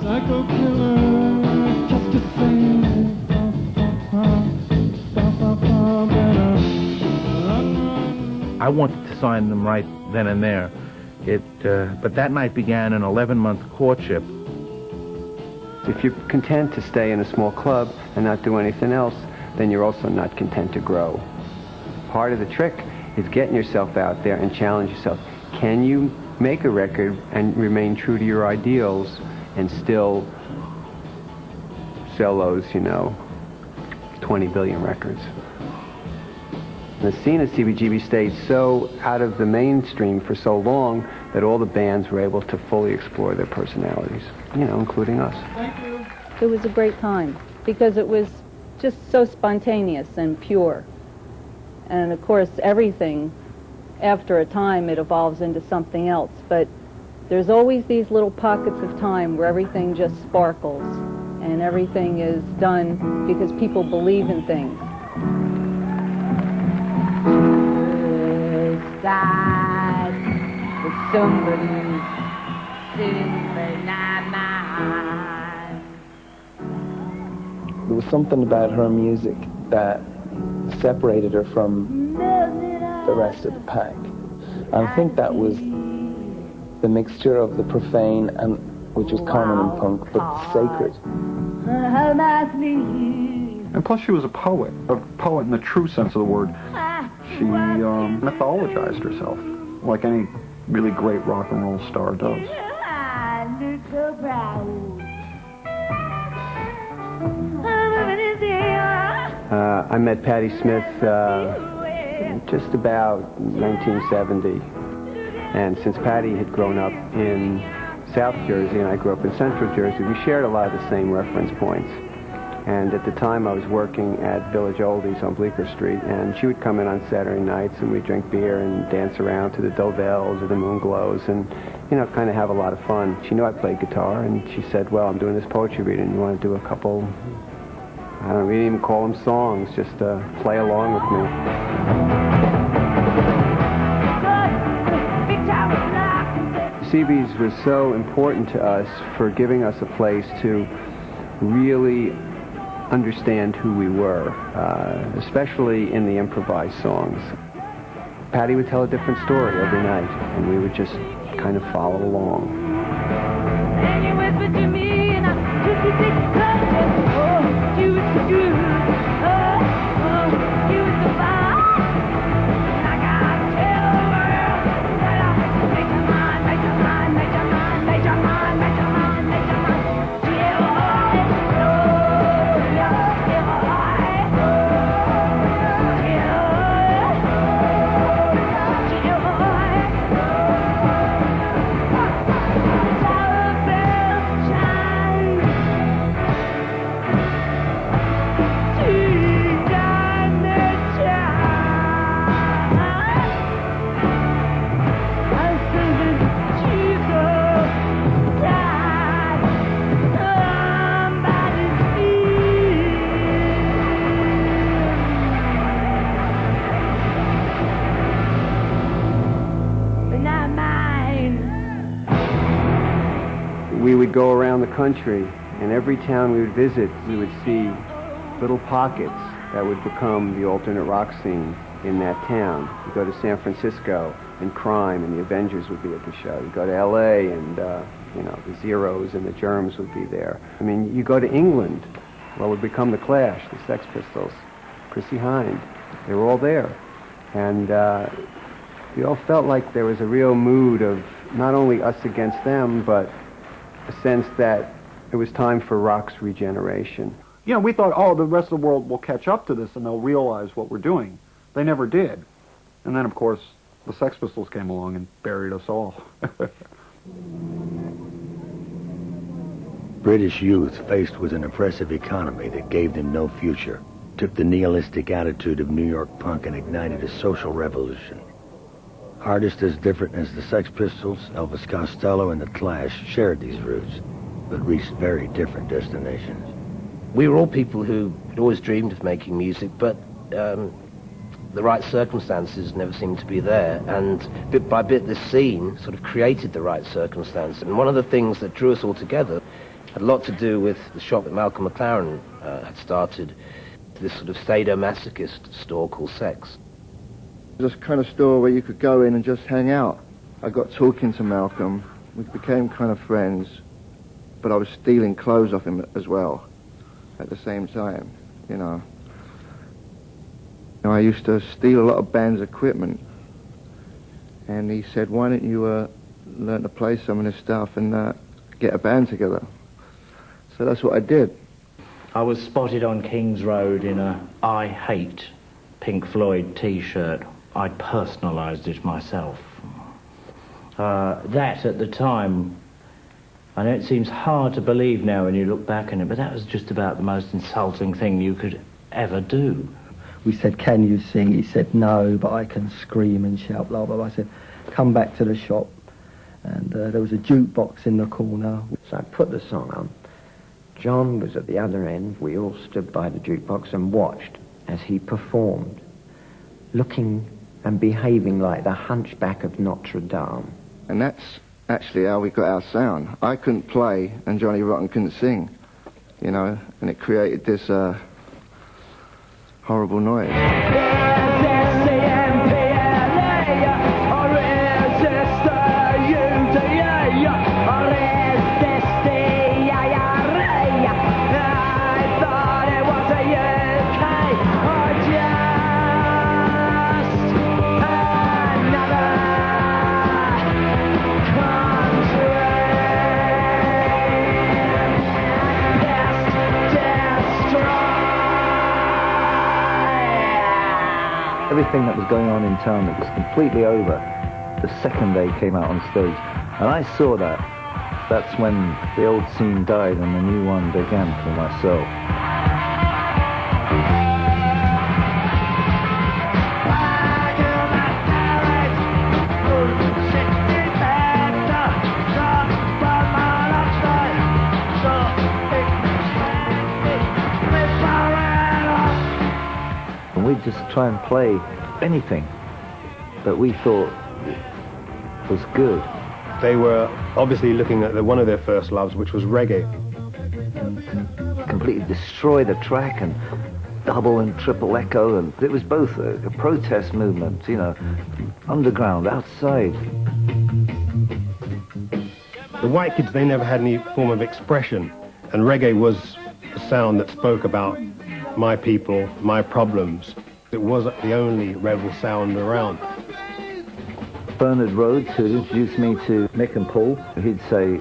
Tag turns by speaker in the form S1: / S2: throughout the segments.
S1: Psycho killer, just to say.
S2: I wanted to sign them right then and there. But that night began an 11-month courtship.
S3: If you're content to stay in a small club and not do anything else, then you're also not content to grow. Part of the trick is getting yourself out there and challenge yourself. Can you make a record and remain true to your ideals and still sell those, 20 billion records? The scene of CBGB stayed so out of the mainstream for so long that all the bands were able to fully explore their personalities, including us.
S4: It was a great time because it was just so spontaneous and pure. And of course, everything, after a time, it evolves into something else. But there's always these little pockets of time where everything just sparkles and everything is done because people believe in things. Side with somebody sitting
S5: There was something about her music that separated her from the rest of the pack. And I think that was the mixture of the profane, and which was common in punk, but sacred.
S6: And plus she was a poet in the true sense of the word. She mythologized herself, like any really great rock and roll star does.
S3: I met Patti Smith just about 1970. And since Patti had grown up in South Jersey and I grew up in Central Jersey, we shared a lot of the same reference points. And at the time I was working at Village Oldies on Bleecker Street, and she would come in on Saturday nights and we'd drink beer and dance around to the Dovelles or the Moonglows and, kind of have a lot of fun. She knew I played guitar, and she said, well, I'm doing this poetry reading. You want to do a couple, we didn't even call them songs, just play along with me. CB's was so important to us for giving us a place to really understand who we were, especially in the improvised songs. Patti would tell a different story every night, and we would just kind of follow along. And you whispered to me, and I just you was good, you was the fire. I gotta tell the world that I make your mind, make your mind, make your mind, make your mind, make your mind, make your mind. We would go around the country, and every town we would visit, we would see little pockets that would become the alternate rock scene in that town. You go to San Francisco, and Crime and the Avengers would be at the show. You go to L.A., and the Zeros and the Germs would be there. I mean, you go to England, what would become the Clash, the Sex Pistols, Chrissie Hynde. They were all there. And we all felt like there was a real mood of not only us against them, but a sense that it was time for rock's regeneration.
S6: We thought, the rest of the world will catch up to this and they'll realize what we're doing. They never did. And then, of course, the Sex Pistols came along and buried us all.
S7: British youth, faced with an oppressive economy that gave them no future, took the nihilistic attitude of New York punk and ignited a social revolution. Artists as different as the Sex Pistols, Elvis Costello, and the Clash shared these roots, but reached very different destinations.
S8: We were all people who had always dreamed of making music, but the right circumstances never seemed to be there, and bit by bit this scene sort of created the right circumstance. And one of the things that drew us all together had a lot to do with the shop that Malcolm McLaren had started, this sort of sadomasochist store called Sex.
S9: This kind of store where you could go in and just hang out. I got talking to Malcolm. We became kind of friends, but I was stealing clothes off him as well at the same time, you know. I used to steal a lot of band's equipment, and he said, why don't you learn to play some of this stuff and get a band together? So that's what I did.
S10: I was spotted on King's Road in a I Hate Pink Floyd t-shirt. I personalised it myself. That at the time, I know it seems hard to believe now when you look back on it, but that was just about the most insulting thing you could ever do.
S11: We said, can you sing? He said, no, but I can scream and shout, blah, blah, blah. I said, come back to the shop. And there was a jukebox in the corner.
S12: So I put the song on. John was at the other end. We all stood by the jukebox and watched as he performed, looking and behaving like the Hunchback of Notre Dame.
S9: And that's actually how we got our sound. I couldn't play and Johnny Rotten couldn't sing, you know, and it created this horrible noise.
S13: Everything that was going on in town, it was completely over the second they came out on stage. And I saw that. That's when the old scene died and the new one began for myself. We'd just try and play anything that we thought was good.
S14: They were obviously looking at one of their first loves, which was reggae.
S13: Completely destroy the track and double and triple echo, and it was both a protest movement, you know, underground, outside.
S14: The white kids, they never had any form of expression, and reggae was a sound that spoke about my people, my problems. It was the only rebel sound around.
S13: Bernard Rhodes, who introduced me to Mick and Paul, he'd say,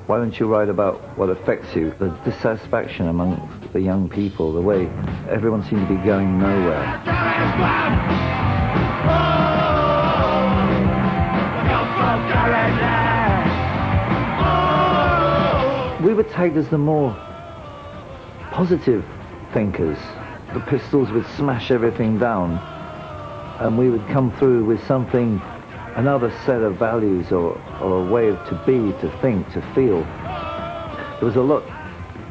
S13: why don't you write about what affects you? The dissatisfaction among the young people, the way everyone seemed to be going nowhere. We were tagged as the more positive thinkers. The Pistols would smash everything down, and we would come through with something, another set of values or a way to be, to think, to feel. There was a lot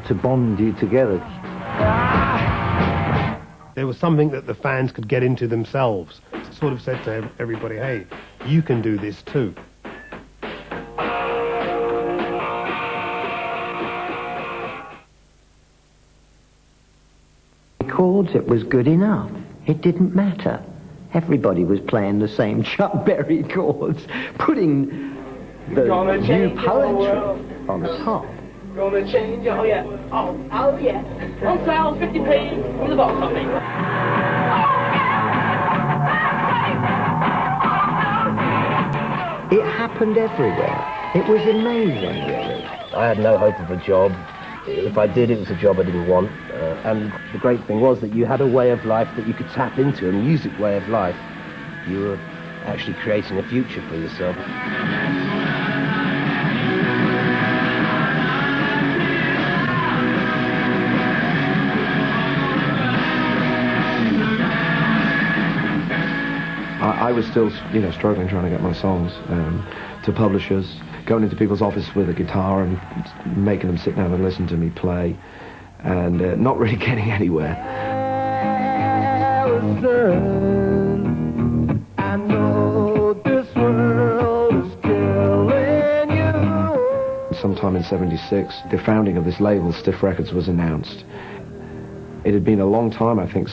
S13: to bond you together.
S14: There was something that the fans could get into themselves. It sort of said to everybody, hey, you can do this too.
S12: Chords, it was good enough. It didn't matter. Everybody was playing the same Chuck Berry chords, putting the new poetry on top.
S15: Gonna change, oh yeah, oh yeah. On sale, 50p from the box office.
S12: It happened everywhere. It was amazing, really.
S8: I had no hope of a job. If I did, it was a job I didn't want. And the great thing was that you had a way of life that you could tap into, a music way of life. You were actually creating a future for yourself.
S16: I was still, struggling trying to get my songs to publishers, going into people's office with a guitar and making them sit down and listen to me play, and not really getting anywhere.
S1: I know this world is killing you.
S16: Sometime in '76, the founding of this label, Stiff Records, was announced. It had been a long time, I think,